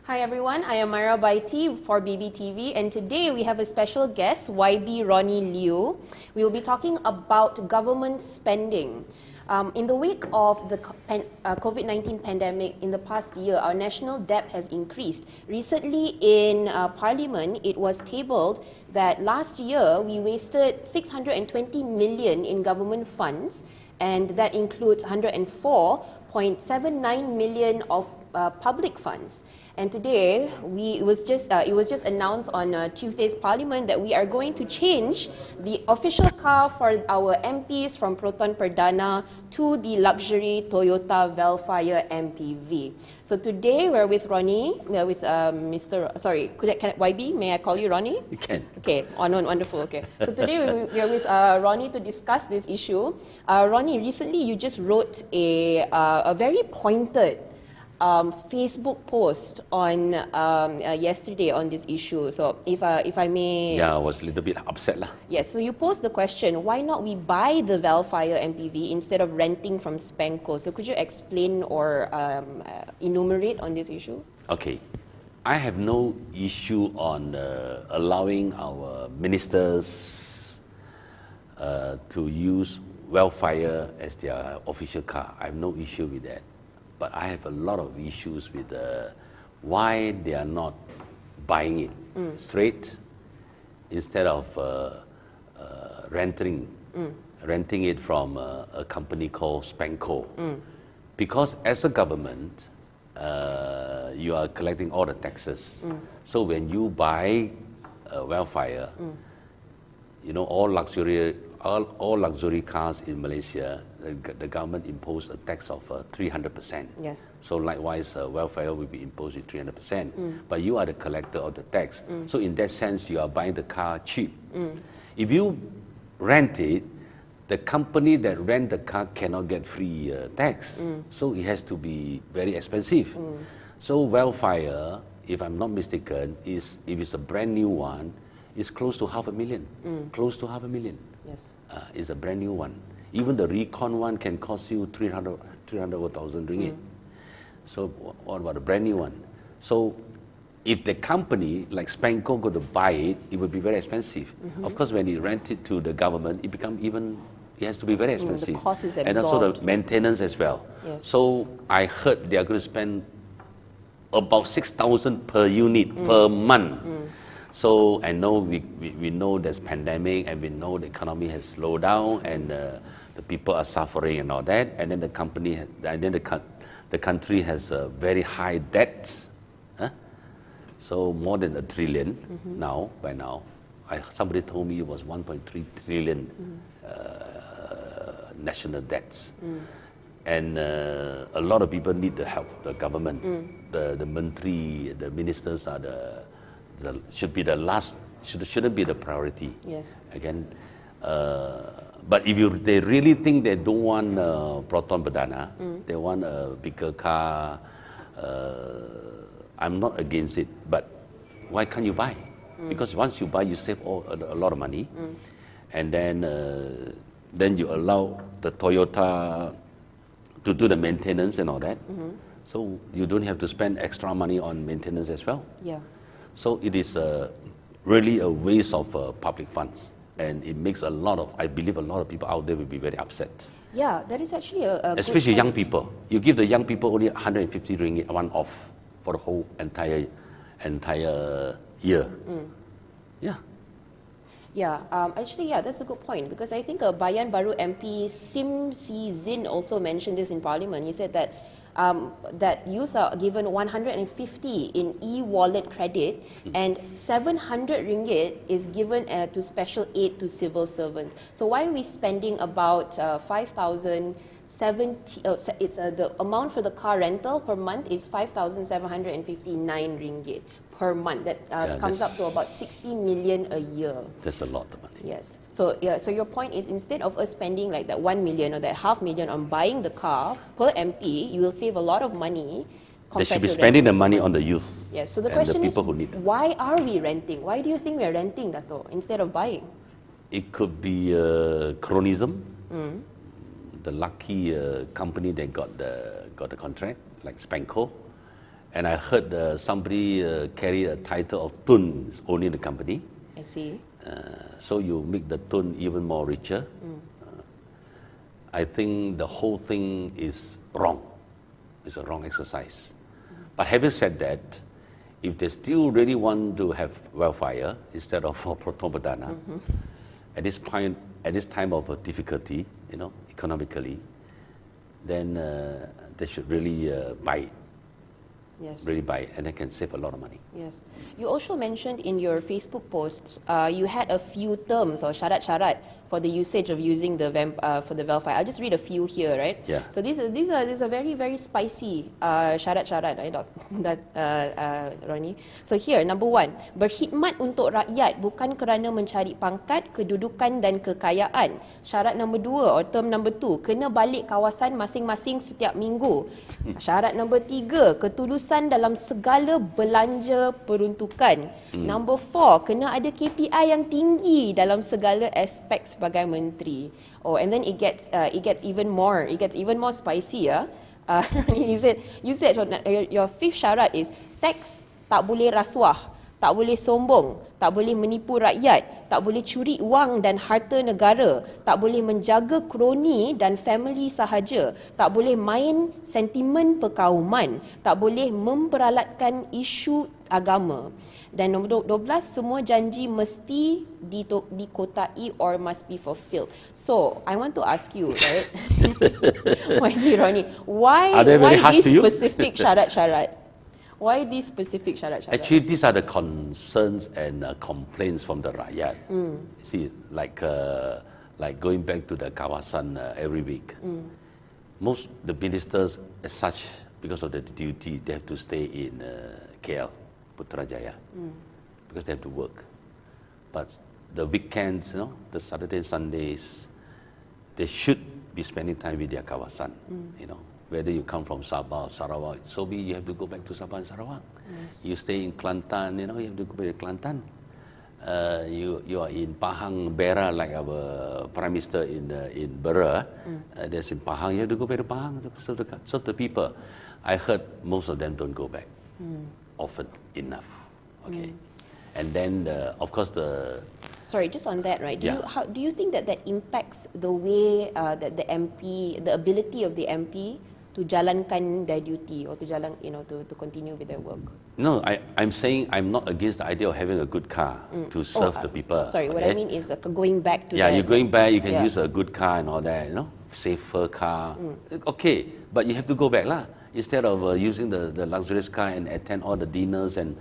Hi everyone, I am Myra Baiti for BBTV, and today we have a special guest, YB Ronnie Liu. We will be talking about government spending. In the wake of the COVID-19 pandemic in the past year, our national debt has increased. Recently in Parliament, it was tabled that last year we wasted 620 million in government funds, and that includes 104.79 million of public funds. And today, it was just announced on Tuesday's Parliament that we are going to change the official car for our MPs from Proton Perdana to the luxury Toyota Vellfire MPV. So today we're with Ronnie, we're with YB, may I call you Ronnie? You can. Okay, wonderful, okay. So today we're with Ronnie to discuss this issue. Ronnie, recently you just wrote a very pointed Facebook post on yesterday on this issue. So if I may... Yeah, I was a little bit upset lah. Yes, so you posed the question, why not we buy the Vellfire MPV instead of renting from Spenco? So could you explain or enumerate on this issue? Okay. I have no issue on allowing our ministers to use Vellfire as their official car. I have no issue with that. But I have a lot of issues with why they are not buying it straight instead of renting it from a company called Spenco. Because as a government, you are collecting all the taxes. So when you buy a Vellfire, you know, all luxury cars in Malaysia, the government imposed a tax of 300%. Yes. So likewise, Vellfire will be imposed with 300%. But you are the collector of the tax. So in that sense, you are buying the car cheap. If you rent it, the company that rent the car cannot get free tax. So it has to be very expensive. So Vellfire, if I'm not mistaken, if it's a brand new one, it's close to 500,000. Close to 500,000. Yes. It's a brand new one. Even the Recon one can cost you 300,000 ringgit. So what about a brand new one? So if the company like Spenco go to buy it, it would be very expensive. Of course, when you rent it to the government, it has to be very expensive. The cost is and absorbed. also the maintenance as well. Yes. So I heard they are going to spend about 6,000 per unit per month. So I know we know there's pandemic, and we know the economy has slowed down, and the people are suffering and all that. And then the country has a very high debt. So more than 1 trillion by now. Somebody told me it was 1.3 trillion national debts. And a lot of people need the help, the government. The ministers are should be the last, shouldn't be the priority. Yes. Again, but if they really think they don't want Proton Perdana, they want a bigger car, I'm not against it. But why can't you buy? Because once you buy, you save a lot of money, and then you allow the Toyota to do the maintenance and all that. So you don't have to spend extra money on maintenance as well. Yeah. So it is really a waste of public funds, and it makes I believe a lot of people out there will be very upset. Yeah, that is actually a especially young people. You give the young people only 150 ringgit one off for the whole entire year. Yeah. Yeah, actually, yeah, that's a good point, because I think Bayan Baru MP Sim Si Zin also mentioned this in Parliament. He said that that youth are given 150 in e-wallet credit, and 700 ringgit is given to special aid to civil servants. So why are we spending about 5,070? The amount for the car rental per month is 5,759 ringgit per month. That comes up to about 60 million a year. That's a lot of money. Yes. So so your point is, instead of us spending like that 1 million or that 500,000 on buying the car per MP, you will save a lot of money. They should be spending the money on the youth. Yes. So the question is, who need them. why are we renting? Why do you think we are renting, Dato, instead of buying? It could be cronyism. The lucky company that got the contract, like Spenco, And I heard somebody carry a title of Tun owning the company. I see. So you make the Tun even more richer. I think the whole thing is wrong. It's a wrong exercise. But having said that, if they still really want to have Vellfire instead of Proton Perdana, at this point, at this time of difficulty, economically, then they should really buy it. Yes. Really buy it, and they can save a lot of money. Yes. You also mentioned in your Facebook posts, you had a few terms or syarat-syarat for the usage of using the for the Vellfire. I'll just read a few here, right? Yeah. So these are very, very spicy syarat-syarat, right, Ronnie? So here, number 1, berkhidmat untuk rakyat bukan kerana mencari pangkat, kedudukan dan kekayaan. Syarat number 2 or term number 2, kena balik kawasan masing-masing setiap minggu. Syarat number 3, ketulusan dalam segala belanja peruntukan. Number 4, kena ada KPI yang tinggi dalam segala aspek sebagai menteri. Oh, and then it gets even more spicy, ya. You said your 5th syarat is tax tak boleh rasuah, tak boleh sombong, tak boleh menipu rakyat, tak boleh curi wang dan harta negara, tak boleh menjaga kroni dan family sahaja, tak boleh main sentimen perkauman, tak boleh memperalatkan isu agama. Dan nombor 12, semua janji mesti dikotai or must be fulfilled. So, I want to ask you, right? Ronnie, why these specific syarat-syarat? Why these specific syarat-syarat? Actually, these are the concerns and complaints from the rakyat. See, like going back to the Kawasan every week. Most the ministers, as such, because of the duty, they have to stay in KL, Putrajaya, because they have to work. But the weekends, the Saturday and Sundays, they should be spending time with their Kawasan, Whether you come from Sabah or Sarawak, so you have to go back to Sabah and Sarawak. Yes. You stay in Kelantan, you have to go back to Kelantan. You are in Pahang, Bera, like our Prime Minister in Bera. There's in Pahang, you have to go back to Pahang to serve the people. I heard most of them don't go back often enough. Okay, and then of course the. Sorry, just on that, right? Do you think that impacts the way that the MP, the ability of the MP to jalankan their duty or to to continue with their work? No, I'm saying I'm not against the idea of having a good car to serve the people. Sorry, what I mean is going back to you're going back, you can use a good car and all that, safer car. Okay, but you have to go back lah. Instead of using the luxurious car and attend all the dinners and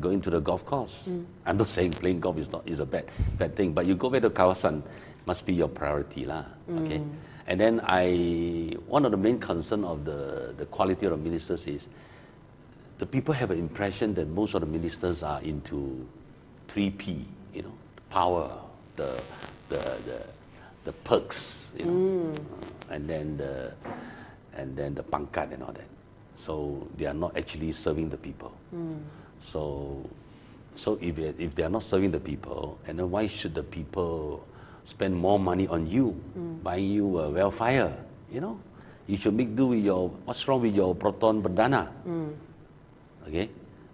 going to the golf course. I'm not saying playing golf is a bad thing, but you go back to Kawasan must be your priority lah. Okay, and then one of the main concern of the quality of the ministers is the people have an impression that most of the ministers are into 3P, power, the perks, and then the pangkat and all that. So they are not actually serving the people. So if they are not serving the people, and then why should the people spend more money on you, buying you a Vellfire? You should make do with what's wrong with your Proton Perdana? Okay,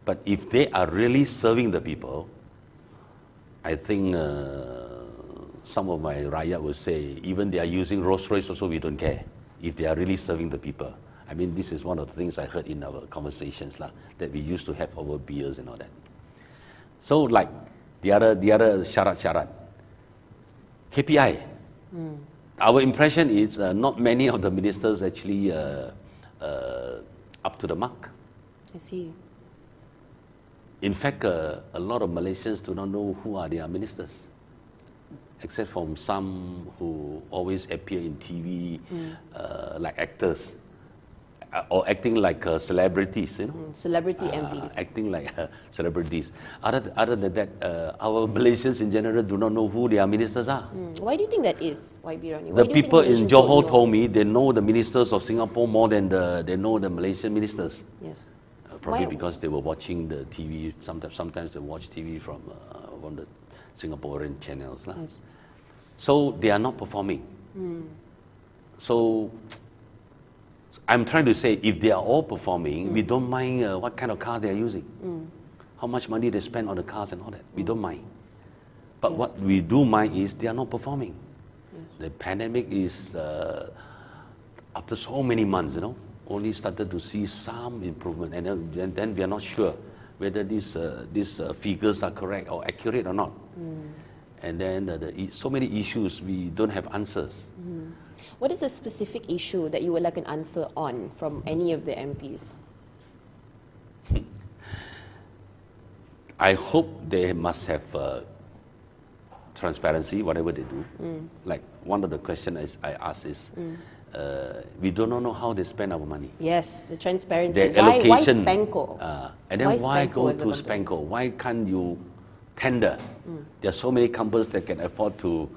but if they are really serving the people, I think some of my rakyat will say, even they are using Rolls Royce also, we don't care. If they are really serving the people. I mean, this is one of the things I heard in our conversations that we used to have over beers and all that. So like the other syarat-syarat, KPI. Our impression is not many of the ministers actually up to the mark. I see. In fact, a lot of Malaysians do not know who are their ministers, except from some who always appear in TV like actors, or acting like celebrities, Celebrity MPs. acting like celebrities. Other than that, our Malaysians in general do not know who their ministers are. Why do you think that is? Why, Ronnie? The people in Johor told me they know the ministers of Singapore more than they know the Malaysian ministers. Yes. Probably because they were watching the TV. Sometimes they watch TV from the Singaporean channels. Yes. So they are not performing. So I'm trying to say, if they are all performing, we don't mind what kind of car they are using, how much money they spend on the cars and all that. We don't mind. But what we do mind is they are not performing. The pandemic is, after so many months, only started to see some improvement, and then we are not sure whether these figures are correct or accurate or not. And then so many issues, we don't have answers. What is a specific issue that you would like an answer on from any of the MPs? I hope they must have transparency, whatever they do. Like one of the questions I asked is, we do not know how they spend our money. Yes, the transparency. Their allocation. Why Spanco? And then why go to Spanco? Why can't you tender? There are so many companies that can afford to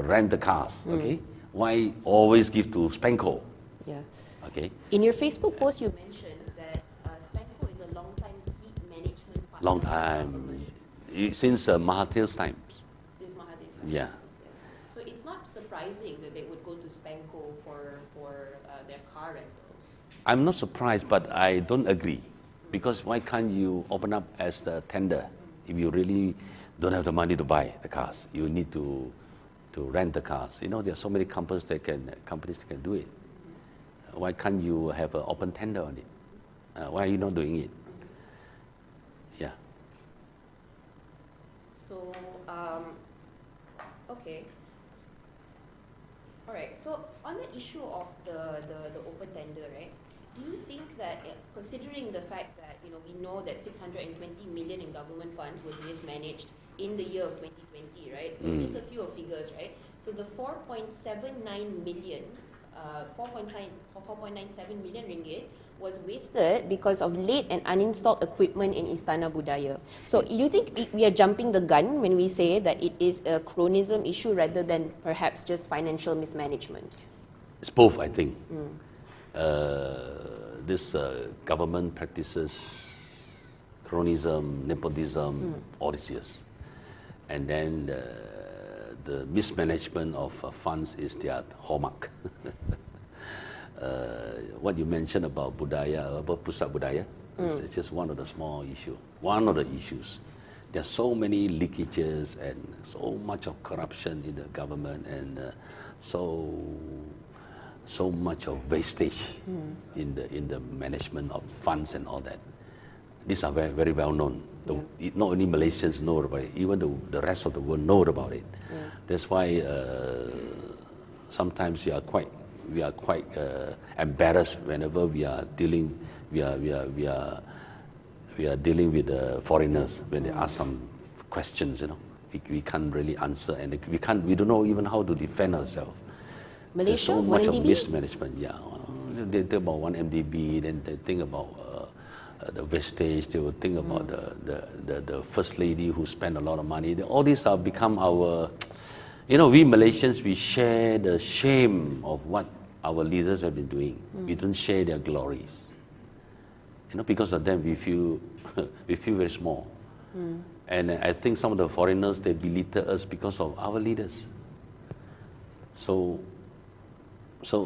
rent the cars. Okay, why always give to Spanco? Yeah. Okay. In your Facebook post, you mentioned that Spanco is a long-time fleet management partner. Long time, since Mahathir's times. Since Mahathir's time. Yeah. So it's not surprising that they would go to Spanco for their car rentals. I'm not surprised, but I don't agree. Because why can't you open up as the tender? If you really don't have the money to buy the cars, you need to rent the cars. There are so many companies that can do it. Why can't you have an open tender on it? Why are you not doing it? Yeah. So, okay. All right. So on the issue of the open tender, right? Do you think that, considering the fact that we know that 620 million in government funds was mismanaged in the year of 2020, right? So just a few figures, right? So the 4.97 million ringgit was wasted because of late and uninstalled equipment in Istana Budaya. So you think we are jumping the gun when we say that it is a chronism issue rather than perhaps just financial mismanagement? It's both, I think. This government practices cronyism, nepotism, all these years. And then the mismanagement of funds is their hallmark. What you mentioned about budaya, about pusat budaya, is just one of the small issues. One of the issues. There are so many leakages and so much of corruption in the government, and so much of wastage in the management of funds and all that. These are very, very well known. Not only Malaysians know about it, even the rest of the world know about it. That's why sometimes we are quite embarrassed whenever we are dealing with the foreigners when they ask some questions. We can't really answer, and we don't know even how to defend ourselves. Malaysia, there's so much of MDB? mismanagement. Yeah, they think about 1 MDB, then they think about the wastage. They will think about the first lady who spent a lot of money. All these have become our. We Malaysians, we share the shame of what our leaders have been doing. We don't share their glories. Because of them, we feel very small. And I think some of the foreigners, they belittle us because of our leaders. So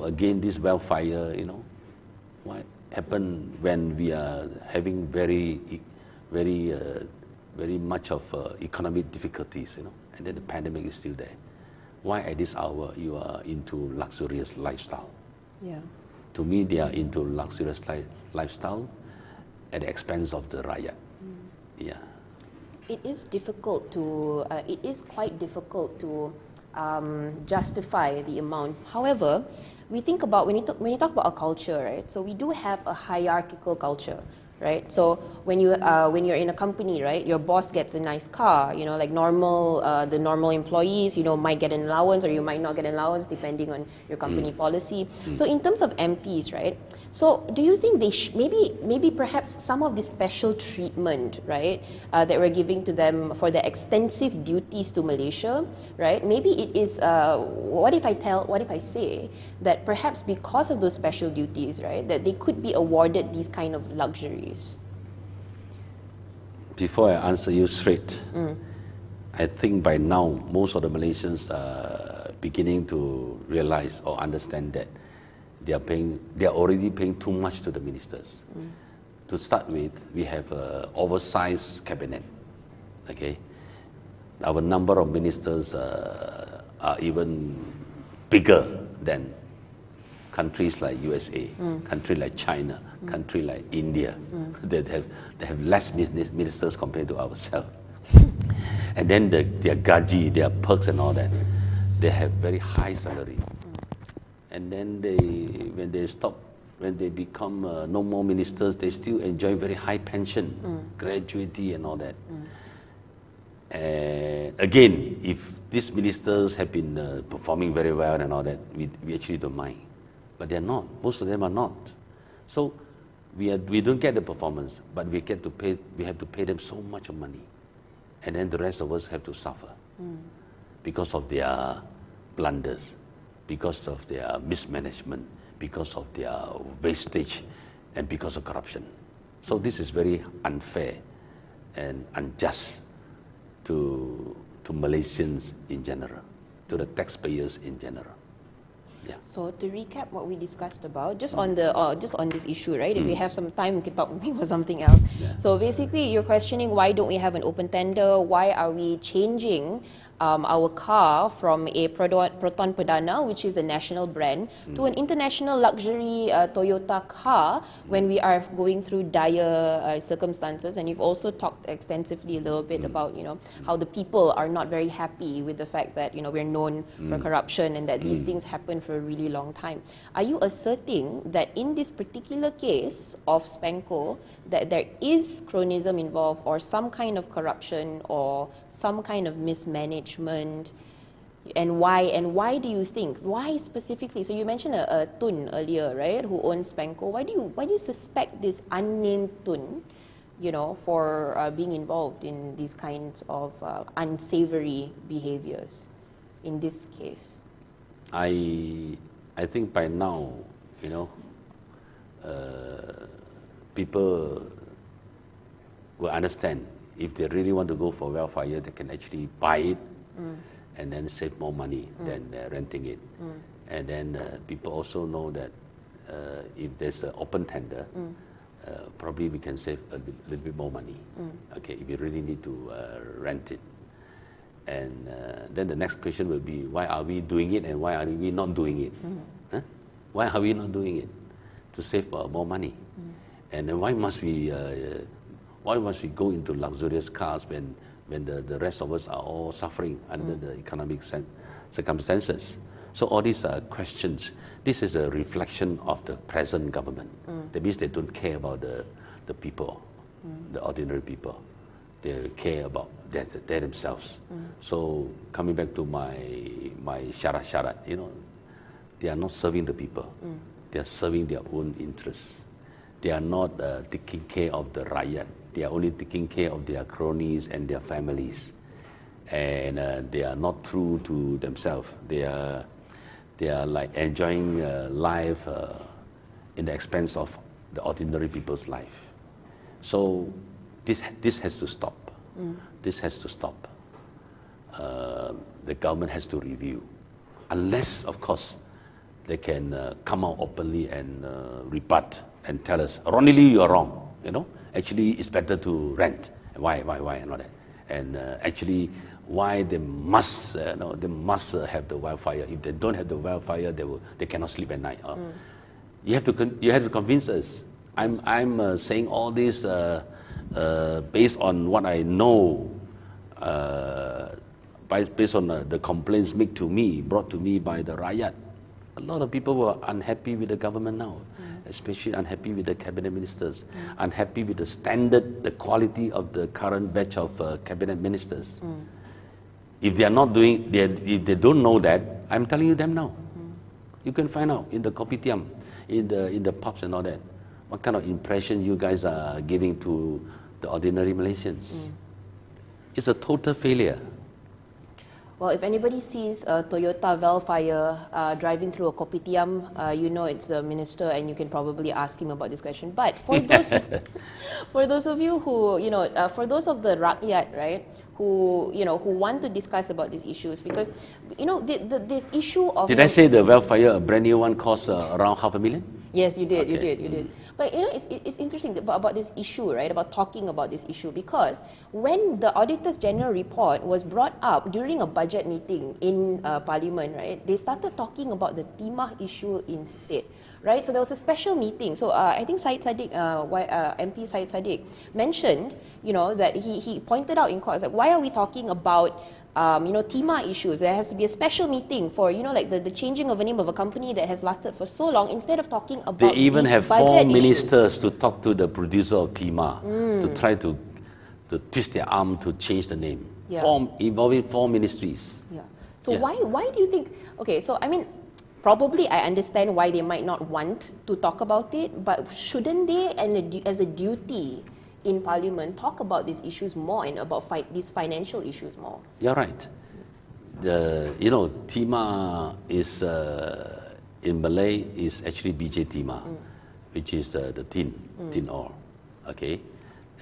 again, this Vellfire, what happened when we are having very much of economic difficulties, and then the pandemic is still there. Why at this hour you are into luxurious lifestyle? Yeah. To me, they are into luxurious lifestyle at the expense of the rakyat. Yeah. It is difficult to. It is quite difficult to justify the amount. However, we think about when you talk about a culture, right? So we do have a hierarchical culture, right? So when you're in a company, right, your boss gets a nice car, like the normal employees, might get an allowance or you might not get an allowance depending on your company policy. So in terms of MPs, right? So do you think they maybe perhaps some of the special treatment, right, that we're giving to them for their extensive duties to Malaysia, right? Maybe it is. What if I say that perhaps because of those special duties, right, that they could be awarded these kind of luxuries? Before I answer you straight, I think by now most of the Malaysians are beginning to realize or understand that they are already paying too much to the ministers. To start with, we have an oversized cabinet. Okay, our number of ministers are even bigger than countries like USA, country like China, country like India. They have less ministers compared to ourselves. And then their gaji, their perks and all that, they have very high salary. And then when they become no more ministers, they still enjoy very high pension, gratuity and all that. Again, if these ministers have been performing very well and all that, we actually don't mind. But they're not. Most of them are not. So we don't get the performance, but we have to pay them so much of money. And then the rest of us have to suffer because of their blunders, because of their mismanagement, because of their wastage, and because of corruption. So this is very unfair and unjust to Malaysians in general, to the taxpayers in general. Yeah. So to recap what we discussed about, just on this issue, right? If we have some time, we can talk about something else. Yeah. So basically, you're questioning why don't we have an open tender? Why are we changing our car from a Proton Perdana, which is a national brand, to an international luxury Toyota car when we are going through dire circumstances? And you've also talked extensively a little bit about, how the people are not very happy with the fact that, we're known for corruption and that these things happen for a really long time. Are you asserting that in this particular case of Spanco, that there is cronyism involved or some kind of corruption or some kind of mismanagement, and why do you think, why specifically? So you mentioned a Tun earlier, right, who owns Spanco. Why do you suspect this unnamed Tun, for being involved in these kinds of unsavory behaviors in this case? I think by now, people will understand if they really want to go for Vellfire, they can actually buy it and then save more money than renting it. And then people also know that if there's an open tender, probably we can save a little bit more money. Okay, if you really need to rent it. And then the next question will be, why are we doing it and why are we not doing it? Huh? Why are we not doing it? To save more money. And then why must we go into luxurious cars when the rest of us are all suffering under the economic circumstances? So all these are questions. This is a reflection of the present government. That means they don't care about the people, the ordinary people. They care about they themselves. So coming back to my syarat, they are not serving the people. They are serving their own interests. They are not taking care of the rakyat. They are only taking care of their cronies and their families. And they are not true to themselves. They are like enjoying life in the expense of the ordinary people's life. So this has to stop. This has to stop. The government has to review. Unless, of course, they can come out openly and rebut and tell us, Ronnie Lee, you are wrong. Actually, it's better to rent. Why, and all that. And actually, why they must have the Vellfire. If they don't have the Vellfire, they cannot sleep at night. You have to convince us. I'm saying all this based on what I know, based on the complaints brought to me by the rakyat. A lot of people were unhappy with the government now, especially unhappy with the cabinet ministers, unhappy with the standard, the quality of the current batch of cabinet ministers. If they are not doing, if they don't know that, I'm telling you them now. You can find out in the kopitiam, in the pubs and all that, what kind of impression you guys are giving to the ordinary Malaysians. It's a total failure. Well, if anybody sees a Toyota Vellfire driving through a kopitiam, you know it's the minister, and you can probably ask him about this question. But for those, for those of you who, for those of the rakyat, right, who want to discuss about these issues, because this issue of. Did I say the Vellfire, a brand new one, costs around $500,000? Yes, you did. Okay. You did. But it's interesting about this issue, right? About talking about this issue, because when the Auditor's General report was brought up during a budget meeting in Parliament, right, they started talking about the timah issue instead, right? So there was a special meeting. So I think Syed Saddiq, MP Syed Saddiq, mentioned, that he pointed out in court, like, why are we talking about timah issues? There has to be a special meeting for, like the changing of a name of a company that has lasted for so long, instead of talking about They even these have budget 4 issues. ministers to talk to the producer of timah to try to twist their arm to change the name. Yeah. Involving 4 ministries. Yeah. So Yeah. why do you think? Okay, so I mean, probably I understand why they might not want to talk about it, but shouldn't they, as a duty in Parliament, talk about these issues more and about these financial issues more? You're right. Timah is in Malay is actually BJ timah, which is the tin ore. Okay,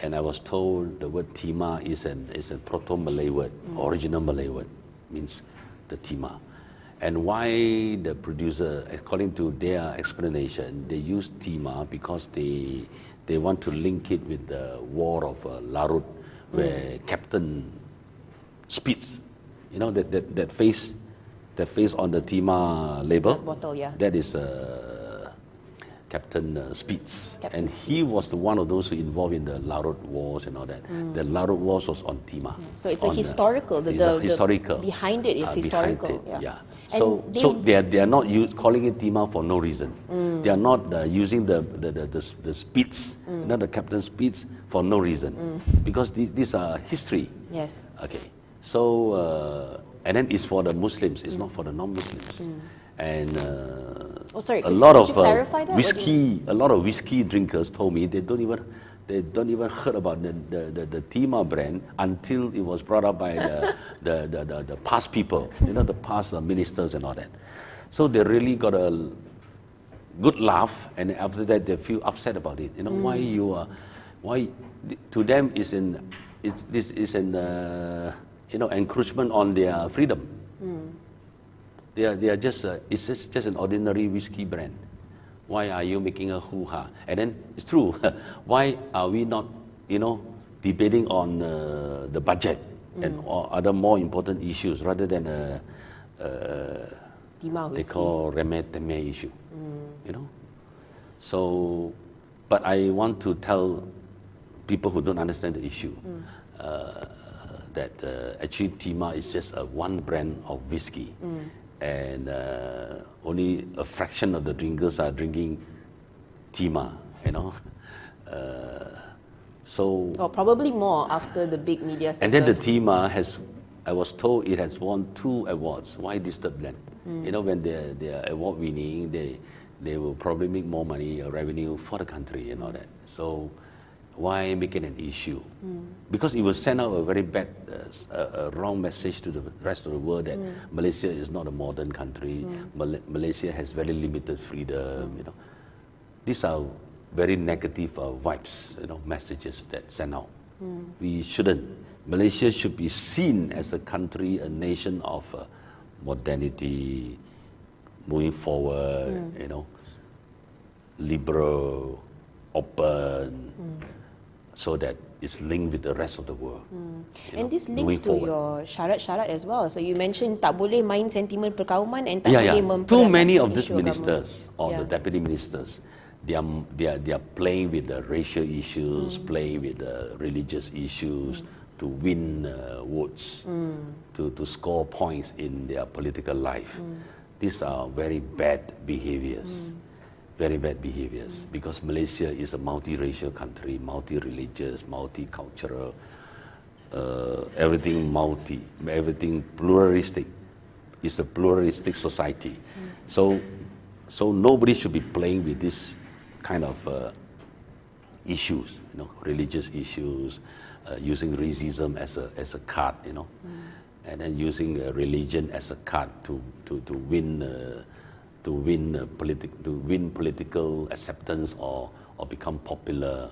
and I was told the word timah is a Proto-Malay word, original Malay word, means the timah. And why the producer, according to their explanation, they use timah because they want to link it with the War of Larut, where Captain Spitz, that face on the timah label, That bottle, yeah. that is Captain Spitz. Captain And he was one of those who involved in the Larut Wars and all that. The Larut Wars was on timah. So it's a historical. Historical. Behind it is historical. Behind it, yeah. And So they are not calling it timah for no reason. They are not using the Spitz, the Captain Spitz, for no reason, because these are history. Yes. Okay. So and then it's for the Muslims. It's not for the non-Muslims. And sorry. a lot could of you clarify that? a lot of whiskey drinkers told me they don't even heard about the timah brand until it was brought up by the past people, the past ministers and all that. So they really got a good laugh, and after that they feel upset about it. Why to them this is an encroachment on their freedom. They are just it's just an ordinary whiskey brand. Why are you making a hoo-ha? And then it's true. Why are we not, debating on the budget and other more important issues rather than they call remeh-temeh issue? So, but I want to tell people who don't understand the issue that actually timah is just one brand of whiskey. And only a fraction of the drinkers are drinking timah, so. Probably more after the big media centers. And then the timah I was told it has won 2 awards. Why disturb them? When they are award winning, they will probably make more money or revenue for the country and all that. So why make it an issue? Because it will send out a very bad, wrong message to the rest of the world that Malaysia is not a modern country. Malaysia has very limited freedom. These are very negative vibes, messages that send out. We shouldn't. Malaysia should be seen as a country, a nation of modernity, moving forward. Liberal, open. So that it's linked with the rest of the world. And this links to your syarat-syarat as well. So you mentioned tak boleh main sentimen perkauman and tak boleh memperankan Too many of these isu agama. ministers or the deputy ministers, they are playing with the racial issues, playing with the religious issues to win votes, to score points in their political life. These are very bad behaviors. Very bad behaviors, because Malaysia is a multiracial country, multi-religious, multicultural, everything pluralistic. It's a pluralistic society. So nobody should be playing with this kind of issues, religious issues, using racism as a card, and then using religion as a card to win political acceptance or become popular.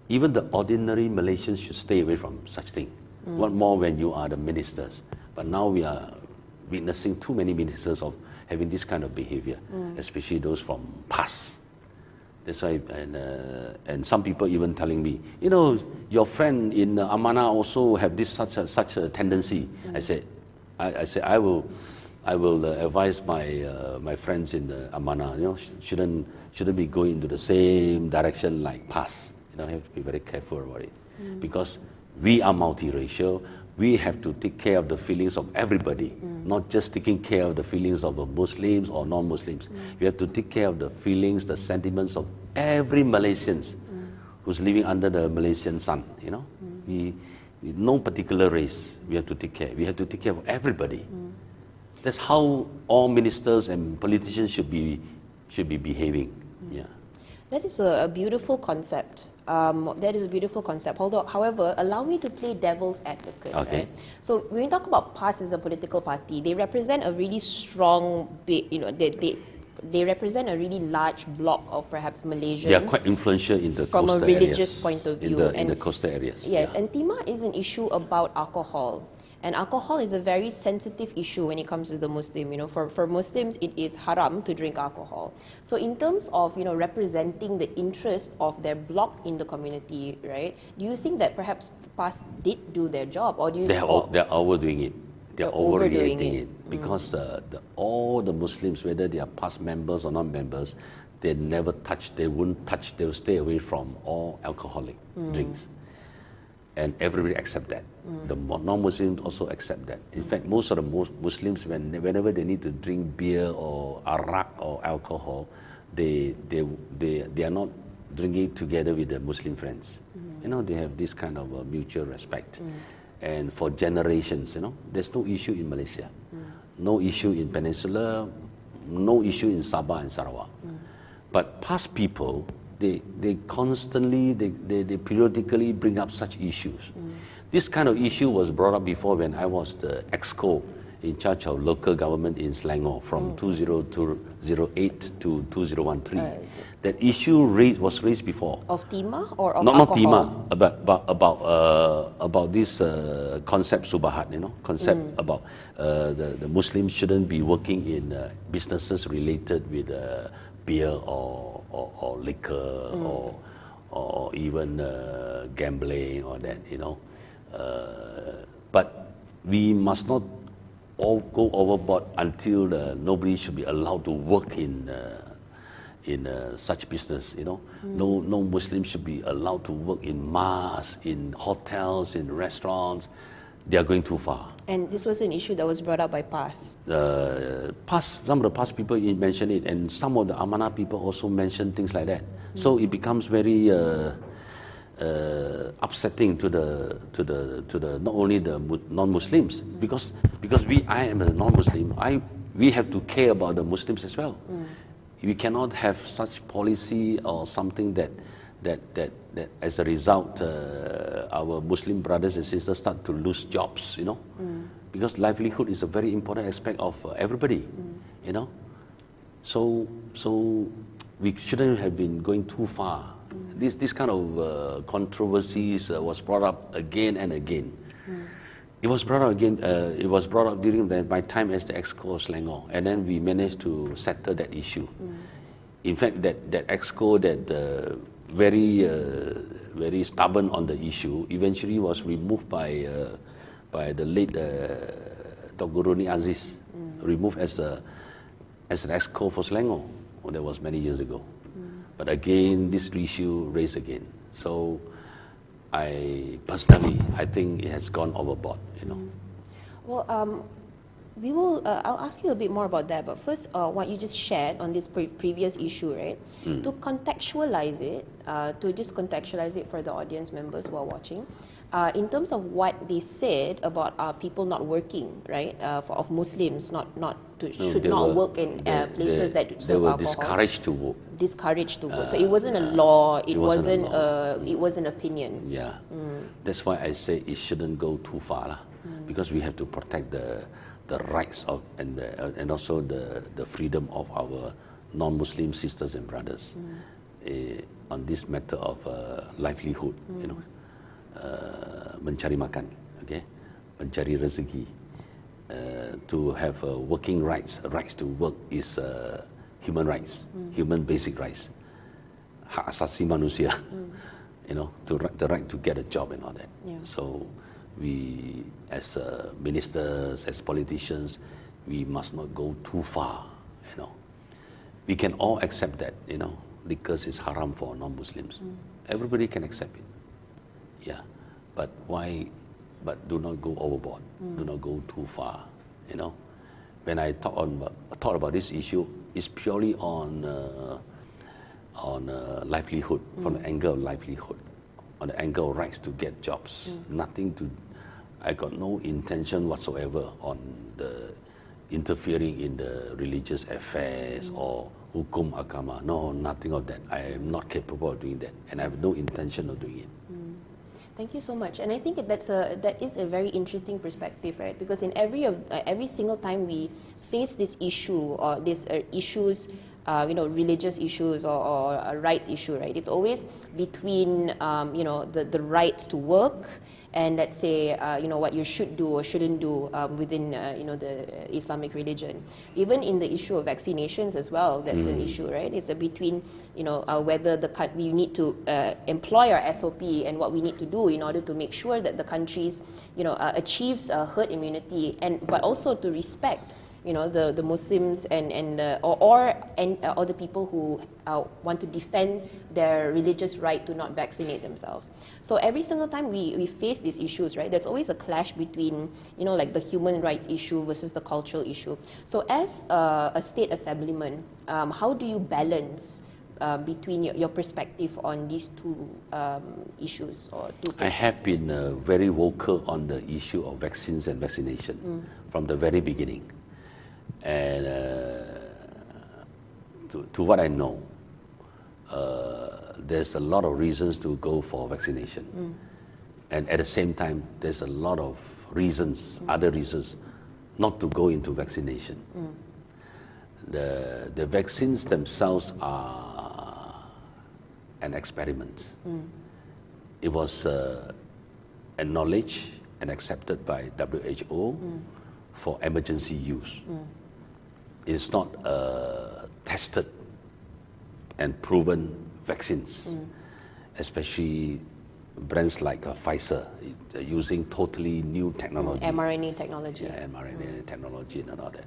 Even the ordinary Malaysians should stay away from such thing. What more when you are the ministers? But now we are witnessing too many ministers of having this kind of behavior, especially those from PAS. That's why, and some people even telling me, you know, your friend in Amanah also have this such a tendency. I said I will advise my friends in Amanah, you know, shouldn't be going into the same direction like PAS. You know, have to be very careful about it, because we are multiracial. We have to take care of the feelings of everybody, not just taking care of the feelings of Muslims or non-Muslims. We have to take care of the feelings, the sentiments of every Malaysian who's living under the Malaysian sun. You know, we no particular race. We have to take care. We have to take care of everybody. That's how all ministers and politicians should be behaving. Yeah. That is a beautiful concept. That is a beautiful concept. However, allow me to play devil's advocate. Okay. Right? So when we talk about PAS as a political party, they represent a really strong, they represent a really large block of perhaps Malaysians. They are quite influential in the from coastal a religious areas, point of view. in the coastal areas. Yes, Yeah. and Timah is an issue about alcohol. And alcohol is a very sensitive issue when it comes to the Muslim. You know, for Muslims, it is haram to drink alcohol. So in terms of, you know, representing the interest of their bloc in the community, right? Do you think that perhaps PAS did do their job, or do you? They're overdoing it. They're overdoing overreacting it. it because all the Muslims, whether they are PAS members or non-members, they never touch. They won't touch. They'll stay away from all alcoholic drinks. And everybody accept that. The non-Muslims also accept that. In fact, most of the Muslims, whenever they need to drink beer or arak or alcohol, they are not drinking it together with their Muslim friends. You know, they have this kind of mutual respect. And for generations, you know, there's no issue in Malaysia, no issue in Peninsula, no issue in Sabah and Sarawak. But past people, they constantly, they periodically bring up such issues. This kind of issue was brought up before when I was the EXCO in charge of local government in Selangor from 2008 to 2013. That issue was raised before. Of Timah or of Not alcohol? Timah, about this concept Subahat, you know, concept about the Muslims shouldn't be working in businesses related with beer or liquor or even gambling or that, you know. But we must not all go overboard until nobody should be allowed to work in such business, you know. No Muslim should be allowed to work in mosques, in hotels, in restaurants. They are going too far. And this was an issue that was brought up by PAS. Some of the PAS people mention it, and some of the Amanah people also mention things like that. So it becomes very upsetting to the not only the non-Muslims, because I am a non-Muslim. We have to care about the Muslims as well. We cannot have such policy or something that as a result our Muslim brothers and sisters start to lose jobs, you know, because livelihood is a very important aspect of everybody, you know. So we shouldn't have been going too far. This kind of controversies was brought up again and again. It was brought up again. It was brought up during my time as the EXCO of Selangor, and then we managed to settle that issue. In fact, that EXCO that very stubborn on the issue eventually was removed by the late Dr. Roni Aziz, removed as an EXCO for Selangor. Oh, that was many years ago. But again, this issue raised again. So I think it has gone overboard, you know. Well, we will. I'll ask you a bit more about that. But first, what you just shared on this previous issue, right? To contextualize it, for the audience members who are watching, in terms of what they said about people not working, right? Of Muslims not should not work in places that serve they were alcohol. discouraged to work. Discouraged to vote. So it wasn't a law. It wasn't a law. it was an opinion. Yeah, that's why I say it shouldn't go too far, lah. Because we have to protect the rights of and also the freedom of our non-Muslim sisters and brothers on this matter of livelihood. You know, mencari makan, okay, mencari rezeki. To have working rights to work is human rights, human basic rights, hak asasi manusia, you know, the right to get a job and all that. Yeah. So we, as ministers, as politicians, we must not go too far, you know. We can all accept that, you know, liquor is haram for non-Muslims. Everybody can accept it. Yeah, but why? But do not go overboard. Do not go too far, you know. When I talk about this issue, it's purely on livelihood, from the angle of livelihood, on the angle of rights to get jobs. Nothing to, I got no intention whatsoever on the interfering in the religious affairs or hukum agama. No, nothing of that. I am not capable of doing that, and I have no intention of doing it. Thank you so much, and I think that is a very interesting perspective, right? Because in every single time we face this issue or these issues, religious issues or a rights issue, right? It's always between the rights to work and, let's say, what you should do or shouldn't do within the Islamic religion. Even in the issue of vaccinations as well, that's an issue, right? It's between whether we need to employ our SOP and what we need to do in order to make sure that the countries achieves herd immunity, but also to respect the Muslims or the people who want to defend their religious right to not vaccinate themselves. So every single time we face these issues, right, there's always a clash between like the human rights issue versus the cultural issue. So as a state assemblyman, how do you balance between your perspective on these two issues or two perspectives? I have been very vocal on the issue of vaccines and vaccination from the very beginning. And to what I know, there's a lot of reasons to go for vaccination. And at the same time, there's a lot of reasons, other reasons, not to go into vaccination. The vaccines themselves are an experiment. It was acknowledged and accepted by WHO for emergency use. It's not tested and proven vaccines, especially brands like Pfizer, using totally new technology. mRNA technology. Yeah, mRNA technology and all that.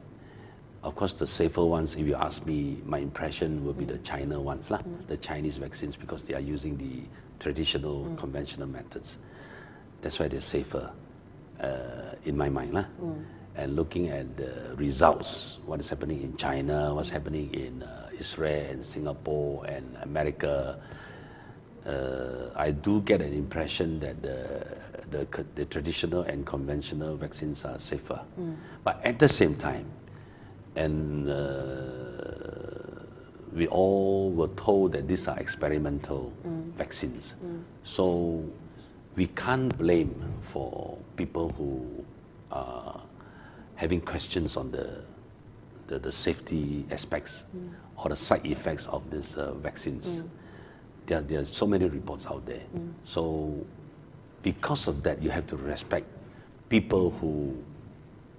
Of course, the safer ones, if you ask me, my impression will be the China ones, the Chinese vaccines, because they are using the traditional, conventional methods. That's why they're safer, in my mind. And looking at the results, what is happening in China, what's happening in Israel and Singapore and America, I do get an impression that the traditional and conventional vaccines are safer. But at the same time, and we all were told that these are experimental vaccines. So we can't blame for people who are having questions on the safety aspects or the side effects of these vaccines. There are so many reports out there. So because of that, you have to respect people who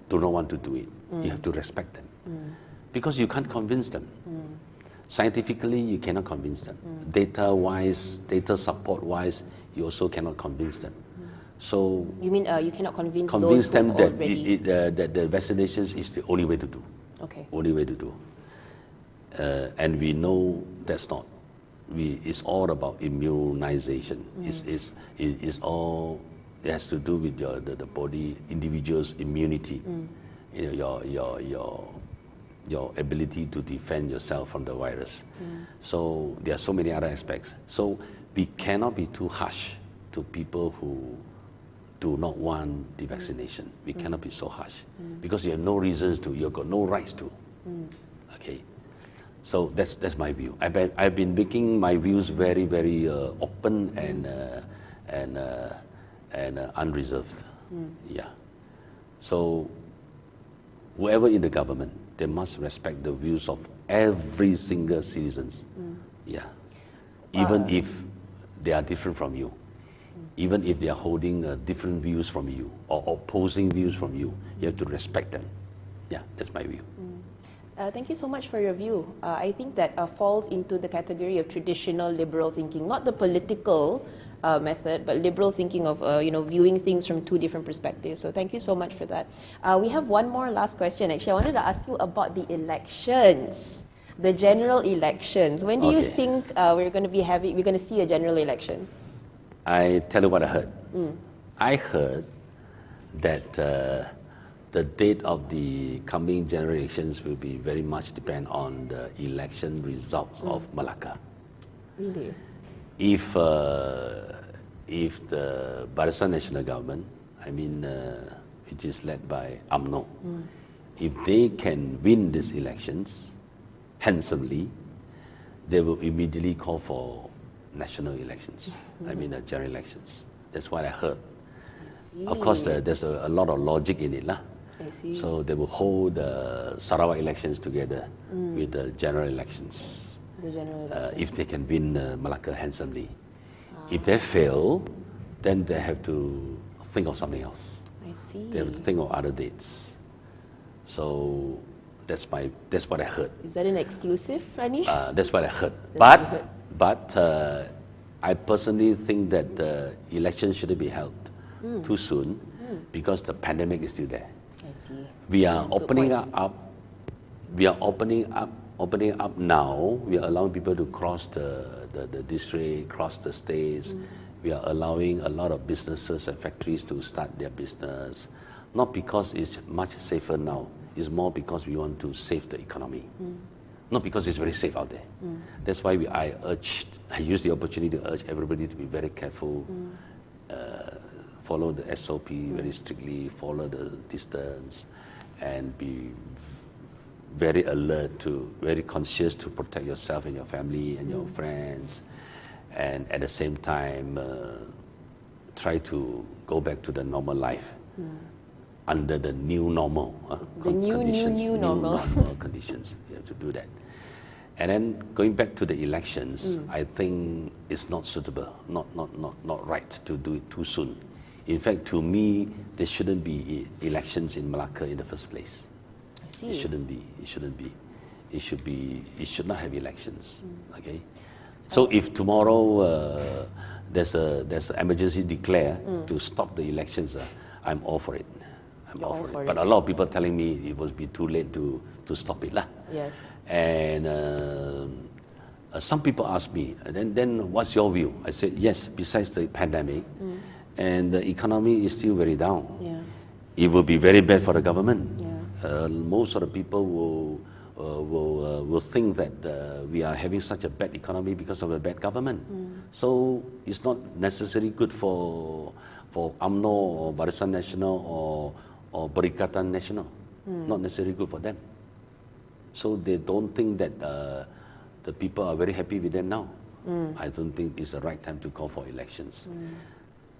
do not want to do it. You have to respect them. Because you can't convince them. Scientifically, you cannot convince them. Data-wise, data support-wise, you also cannot convince them. So you mean you cannot convince those them who that already... that the vaccinations is the only way to do. Okay. Only way to do. And we know that's not. It's all about immunization. It's all, it has to do with the body, individual's immunity. Your ability to defend yourself from the virus. So there are so many other aspects. So we cannot be too harsh to people who do not want the vaccination. We cannot be so harsh because you have no reasons to, you've got no rights to. Okay, so that's my view. I've been making my views very, very open and unreserved. Yeah. So whoever in the government, they must respect the views of every single citizens. Yeah. Even if they are different from you, even if they are holding different views from you or opposing views from you, you have to respect them. Yeah, that's my view. Thank you so much for your view. I think that falls into the category of traditional liberal thinking, not the political method, but liberal thinking of viewing things from two different perspectives. So thank you so much for that. We have one more last question. Actually, I wanted to ask you about the elections, the general elections. When do you think we're going to see a general election? I tell you what I heard. I heard that the date of the coming general elections will be very much depend on the election results of Malacca. Really? If the Barisan National Government, which is led by UMNO, if they can win these elections handsomely, they will immediately call for national elections. General elections. That's what I heard. Of course, there's a lot of logic in it, lah. I see. So they will hold the Sarawak elections together with the general elections. The general election. If they can win Malacca handsomely. If they fail, then they have to think of something else. I see. They have to think of other dates. So that's what I heard. Is that an exclusive, Rani? That's what I heard. That's what you heard. But I personally think that the election shouldn't be held too soon because the pandemic is still there. I see. We are opening up. We are opening up now. We are allowing people to cross the district, cross the states. We are allowing a lot of businesses and factories to start their business. Not because it's much safer now. It's more because we want to save the economy. Not because it's very safe out there. That's why I used the opportunity to urge everybody to be very careful, follow the SOP very strictly, follow the distance, and be very alert very conscious to protect yourself and your family and your friends, and at the same time try to go back to the normal life under the new normal new normal conditions. You have to do that. And then going back to the elections, I think it's not suitable, not right to do it too soon. In fact, to me, there shouldn't be elections in Malacca in the first place. I see. It shouldn't be. It should not have elections. Okay. So if tomorrow there's an emergency declared to stop the elections, I'm all for it. I'm all for it. But a lot of people telling me it will be too late to stop it, lah. Yes. And some people ask me, then what's your view? I said, yes, besides the pandemic, and the economy is still very down. Yeah. It will be very bad for the government. Yeah. Most of the people will think that we are having such a bad economy because of a bad government. So it's not necessarily good for UMNO or Barisan Nasional or Perikatan Nasional. Not necessarily good for them. So they don't think that the people are very happy with them now. I don't think it's the right time to call for elections.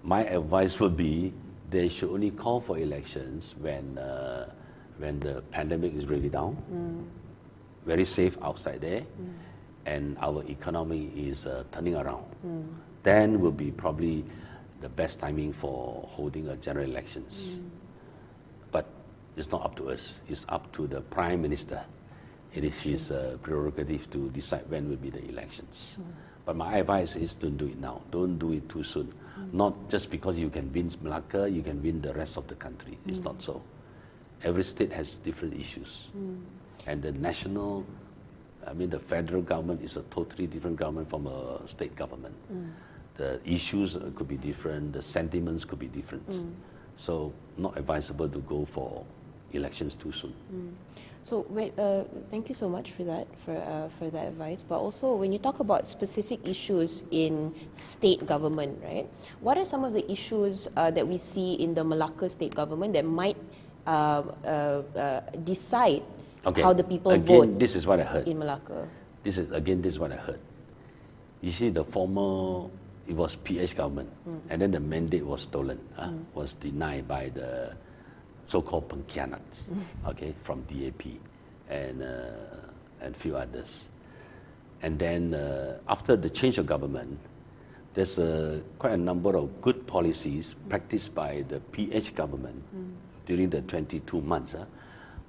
My advice would be they should only call for elections when the pandemic is really down, very safe outside there, and our economy is turning around. Then will be probably the best timing for holding a general elections. But it's not up to us. It's up to the Prime Minister. It is his prerogative to decide when will be the elections. But my advice is don't do it now. Don't do it too soon. Not just because you can win Malacca, you can win the rest of the country. It's not so. Every state has different issues. And the the federal government is a totally different government from a state government. The issues could be different, the sentiments could be different. So not advisable to go for elections too soon. So, thank you so much for that, for that advice. But also, when you talk about specific issues in state government, right? What are some of the issues that we see in the Malacca state government that might decide how the people vote? This is what I heard. In Malacca. This is what I heard. You see, it was PH government, and then the mandate was stolen, was denied by the so-called pengkhianats, from DAP and few others. And then after the change of government, there's quite a number of good policies practiced by the PH government during the 22 months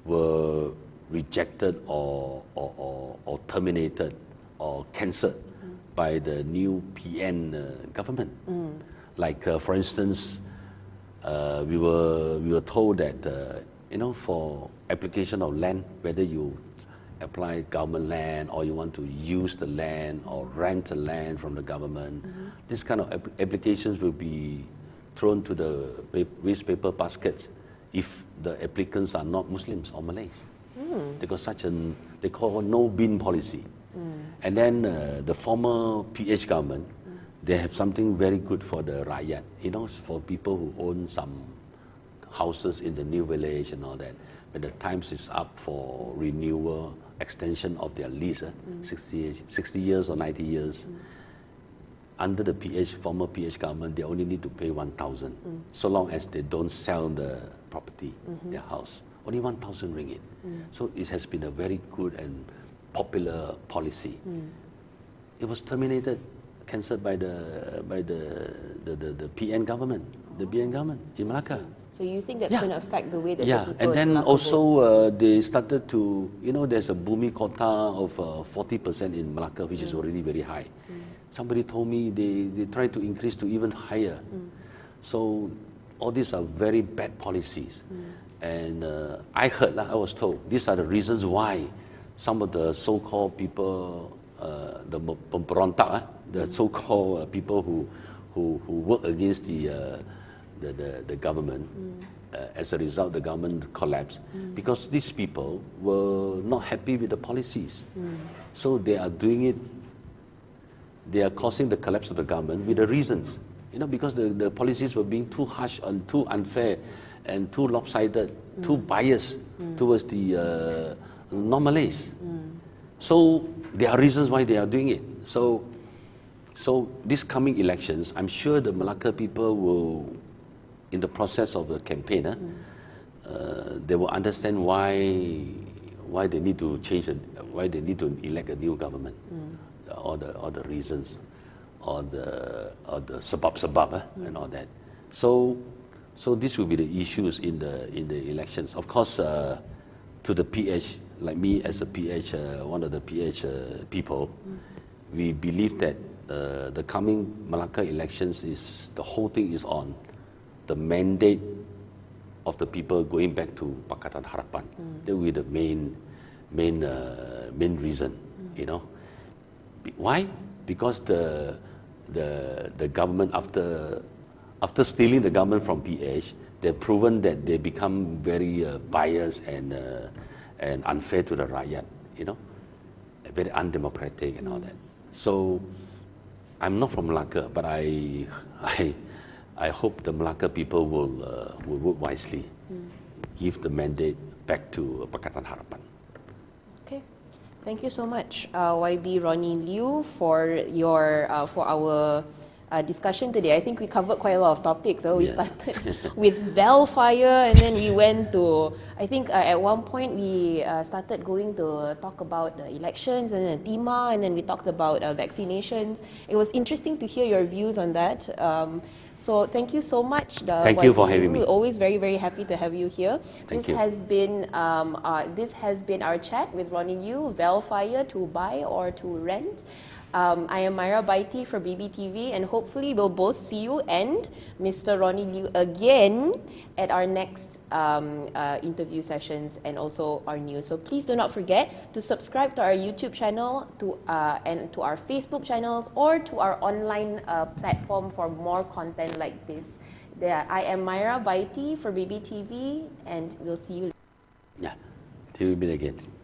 were rejected or terminated or cancelled by the new PN government. Like for instance, we were told that for application of land, whether you apply government land or you want to use the land or rent the land from the government, this kind of applications will be thrown to the waste paper baskets if the applicants are not Muslims or Malays. They got they call no bin policy. And then the former PH government, they have something very good for the rakyat, for people who own some houses in the new village and all that. When the times is up for renewal, extension of their lease, 60 years or 90 years, under the former PH government, they only need to pay 1,000, so long as they don't sell the property, their house. Only 1,000 ringgit. So it has been a very good and popular policy. It was terminated, cancelled by the PN government, the PN government in Malacca. So you think that's going to affect the way that the people and then in Malacca also vote? they started to, there's a Bumi quota of 40% in Malacca, which is already very high. Somebody told me they try to increase to even higher. So all these are very bad policies. And I was told, these are the reasons why some of the so-called people, the pemberontak, the so-called people who work against the government, as a result, the government collapsed, because these people were not happy with the policies. So they are doing it, they are causing the collapse of the government with the reasons, because the policies were being too harsh and too unfair and too lopsided, too biased towards the non-Malays. So there are reasons why they are doing it. So these coming elections, I'm sure the Malacca people will, in the process of the campaign, they will understand why they need to change, why they need to elect a new government, all the reasons, or the sebab and all that. So this will be the issues in the elections. Of course, to the PH, like me as a PH, one of the PH people, we believe that the coming Malacca elections the whole thing is on the mandate of the people going back to Pakatan Harapan. That will be the main reason, Why? Because the government, after stealing the government from PH, they've proven that they become very biased and unfair to the rakyat, very undemocratic and all that. So I'm not from Malacca, but I hope the Malacca people will vote wisely, give the mandate back to Pakatan Harapan. Okay, thank you so much, YB Ronnie Liu, for our discussion today. I think we covered quite a lot of topics. So we started with Vellfire, and then we went to, I think at one point we started going to talk about the elections, and then TIMA, and then we talked about vaccinations. It was interesting to hear your views on that. So thank you so much. Thank you for having me. We're always very, very happy to have you here. Thank this you. This has been our chat with Ronnie Liu, Vellfire, to buy or to rent. I am Myra Baiti for BBTV, and hopefully we'll both see you and Mr. Ronnie Liu again at our next interview sessions and also our news. So please do not forget to subscribe to our YouTube channel, and to our Facebook channels, or to our online platform for more content like this. I am Myra Baiti for BBTV, and we'll see you. Yeah. Till we meet again.